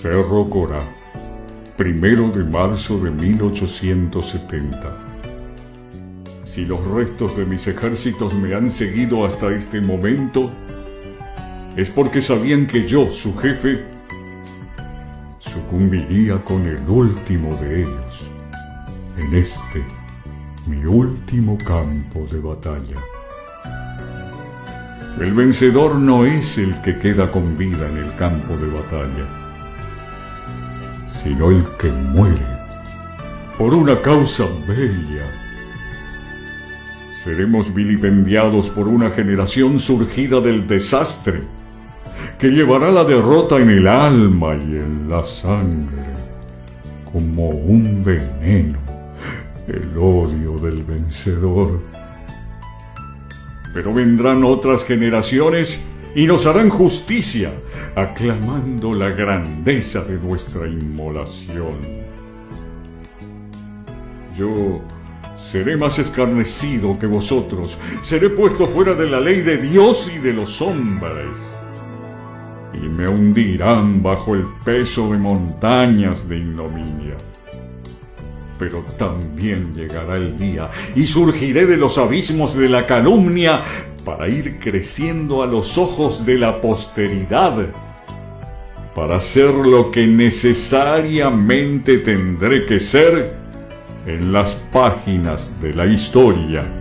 Cerro Corá, 1 de marzo de 1870. Si los restos de mis ejércitos me han seguido hasta este momento, es porque sabían que yo, su jefe, sucumbiría con el último de ellos, en este, mi último campo de batalla. El vencedor no es el que queda con vida en el campo de batalla, sino el que muere por una causa bella. Seremos vilipendiados por una generación surgida del desastre, que llevará la derrota en el alma y en la sangre, como un veneno, el odio del vencedor. Pero vendrán otras generaciones y nos harán justicia, aclamando la grandeza de nuestra inmolación. Yo seré más escarnecido que vosotros, seré puesto fuera de la ley de Dios y de los hombres, y me hundirán bajo el peso de montañas de ignominia. Pero también llegará el día y surgiré de los abismos de la calumnia para ir creciendo a los ojos de la posteridad, para ser lo que necesariamente tendré que ser en las páginas de la historia.